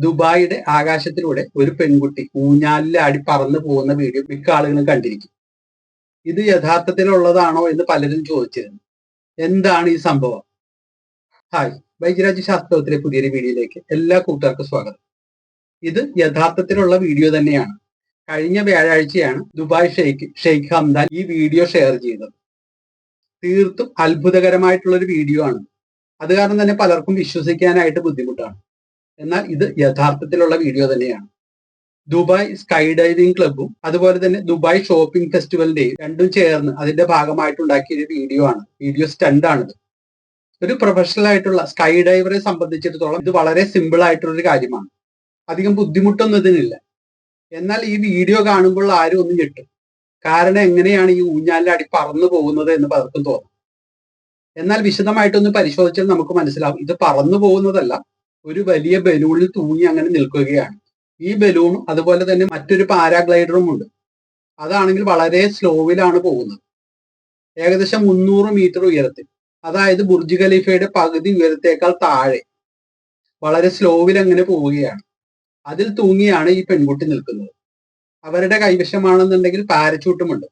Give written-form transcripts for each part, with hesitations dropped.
ദുബായിയുടെ ആകാശത്തിലൂടെ ഒരു പെൺകുട്ടി ഊഞ്ഞാലിൽ ആടി പറന്നു പോകുന്ന വീഡിയോ മിക്ക ആളുകളും കണ്ടിരിക്കും. ഇത് യഥാർത്ഥത്തിലുള്ളതാണോ എന്ന് പലരും ചോദിച്ചിരുന്നു. എന്താണ് ഈ സംഭവം? ഹായ്, വൈദ്യരാജ് ശാസ്ത്രത്തിലെ പുതിയൊരു വീഡിയോയിലേക്ക് എല്ലാ കൂട്ടുകാർക്കും സ്വാഗതം. ഇത് യഥാർത്ഥത്തിലുള്ള വീഡിയോ തന്നെയാണ്. കഴിഞ്ഞ വ്യാഴാഴ്ചയാണ് ദുബായ് ഷെയ്ഖ് ഹംദാൻ ഈ വീഡിയോ ഷെയർ ചെയ്തത്. തീർത്തും അത്ഭുതകരമായിട്ടുള്ള ഒരു വീഡിയോ ആണ്. അത് കാരണം തന്നെ പലർക്കും വിശ്വസിക്കാനായിട്ട് ബുദ്ധിമുട്ടാണ്. എന്നാൽ ഇത് യഥാർത്ഥത്തിലുള്ള വീഡിയോ തന്നെയാണ്. ദുബായ് സ്കൈ ഡൈവിംഗ് ക്ലബും അതുപോലെ തന്നെ ദുബായ് ഷോപ്പിംഗ് ഫെസ്റ്റിവലിന്റെയും രണ്ടും ചേർന്ന് അതിന്റെ ഭാഗമായിട്ടുണ്ടാക്കിയ ഒരു വീഡിയോ സ്റ്റണ്ട് ആണിത്. ഒരു പ്രൊഫഷണൽ ആയിട്ടുള്ള സ്കൈ ഡൈവറെ സംബന്ധിച്ചിടത്തോളം ഇത് വളരെ സിമ്പിൾ ആയിട്ടുള്ള ഒരു കാര്യമാണ്. അധികം ബുദ്ധിമുട്ടൊന്നും ഇതിനില്ല. എന്നാൽ ഈ വീഡിയോ കാണുമ്പോൾ ആരും ഒന്നും ഞെട്ടും. കാരണം എങ്ങനെയാണ് ഈ ഊഞ്ഞാലിലാടി പറന്നു പോകുന്നത് എന്ന് പലർക്കും തോന്നും. എന്നാൽ വിശദമായിട്ടൊന്ന് പരിശോധിച്ചാൽ നമുക്ക് മനസ്സിലാവും ഇത് പറന്നു പോകുന്നതല്ല, ഒരു വലിയ ബലൂണിൽ തൂങ്ങി അങ്ങനെ നിൽക്കുകയാണ്. ഈ ബലൂണും അതുപോലെ തന്നെ മറ്റൊരു പാരാഗ്ലൈഡറും ഉണ്ട്. അതാണെങ്കിൽ വളരെ സ്ലോവിലാണ് പോകുന്നത്. ഏകദേശം 300 മീറ്റർ ഉയരത്തിൽ, അതായത് ബുർജ് ഖലീഫയുടെ പകുതി ഉയരത്തേക്കാൾ താഴെ വളരെ സ്ലോവിൽ അങ്ങനെ പോവുകയാണ്. അതിൽ തൂങ്ങിയാണ് ഈ പെൺകുട്ടി നിൽക്കുന്നത്. അവരുടെ കൈവശമാണെന്നുണ്ടെങ്കിൽ പാരച്യൂട്ടുമുണ്ട്.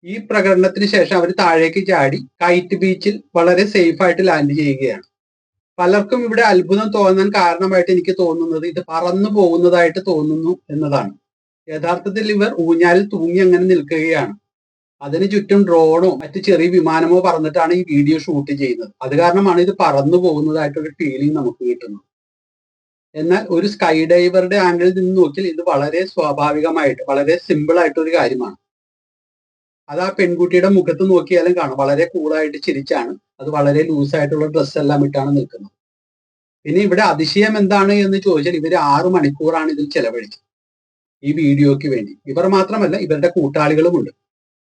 ഈ പ്രകടനത്തിന് ശേഷം അവർ താഴേക്ക് ചാടി കൈറ്റ് ബീച്ചിൽ വളരെ സേഫ് ആയിട്ട് ലാൻഡ് ചെയ്യുകയാണ്. പലർക്കും ഇവിടെ അത്ഭുതം തോന്നാൻ കാരണമായിട്ട് എനിക്ക് തോന്നുന്നത് ഇത് പറന്നു പോകുന്നതായിട്ട് തോന്നുന്നു എന്നതാണ്. യഥാർത്ഥത്തിൽ ഇവർ ഊഞ്ഞാലിൽ തൂങ്ങി അങ്ങനെ നിൽക്കുകയാണ്. അതിന് ചുറ്റും ഡ്രോണോ മറ്റു ചെറിയ വിമാനമോ പറന്നിട്ടാണ് ഈ വീഡിയോ ഷൂട്ട് ചെയ്യുന്നത്. അത് കാരണമാണ് ഇത് പറന്നു പോകുന്നതായിട്ടൊരു ഫീലിംഗ് നമുക്ക് കിട്ടുന്നത്. എന്നാൽ ഒരു സ്കൈ ഡൈവറുടെ ആംഗിളിൽ നിന്ന് നോക്കിയാൽ ഇത് വളരെ സ്വാഭാവികമായിട്ട് വളരെ സിമ്പിൾ ആയിട്ടൊരു കാര്യമാണ്. അത് ആ പെൺകുട്ടിയുടെ മുഖത്ത് നോക്കിയാലും കാണാം. വളരെ കൂളായിട്ട് ചിരിച്ചാണ്, അത് വളരെ ലൂസായിട്ടുള്ള ഡ്രസ്സ് എല്ലാം ഇട്ടാണ് നിൽക്കുന്നത്. പിന്നെ ഇവിടെ അതിശയം എന്താണ് എന്ന് ചോദിച്ചാൽ ഇവർ 6 മണിക്കൂറാണ് ഇതിൽ ചെലവഴിച്ചത് ഈ വീഡിയോയ്ക്ക് വേണ്ടി. ഇവർ മാത്രമല്ല, ഇവരുടെ കൂട്ടാളികളുമുണ്ട്.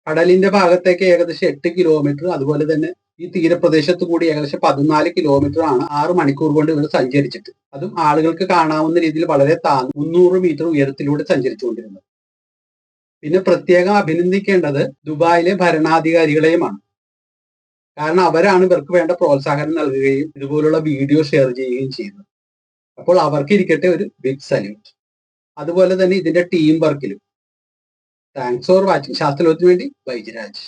കടലിന്റെ ഭാഗത്തേക്ക് ഏകദേശം 8 കിലോമീറ്റർ, അതുപോലെ തന്നെ ഈ തീരപ്രദേശത്ത് കൂടി ഏകദേശം 14 കിലോമീറ്റർ ആണ് 6 മണിക്കൂർ കൊണ്ട് ഇവർ സഞ്ചരിച്ചിട്ട്, അതും ആളുകൾക്ക് കാണാവുന്ന രീതിയിൽ വളരെ 300 മീറ്റർ ഉയരത്തിലൂടെ സഞ്ചരിച്ചുകൊണ്ടിരുന്നത്. പിന്നെ പ്രത്യേകം അഭിനന്ദിക്കേണ്ടത് ദുബായിലെ ഭരണാധികാരികളെയുമാണ്. കാരണം അവരാണ് ഇവർക്ക് വേണ്ട പ്രോത്സാഹനം നൽകുകയും ഇതുപോലുള്ള വീഡിയോ ഷെയർ ചെയ്യുകയും ചെയ്യുന്നത്. അപ്പോൾ അവർക്ക് ഇരിക്കട്ടെ ഒരു ബിഗ് സല്യൂട്ട്. അതുപോലെ തന്നെ ഇതിന്റെ ടീം വർക്കിലും. Thanks for watching. ശാസ്ത്രലോകത്തിന് വേണ്ടി വൈദ്യരാജ്.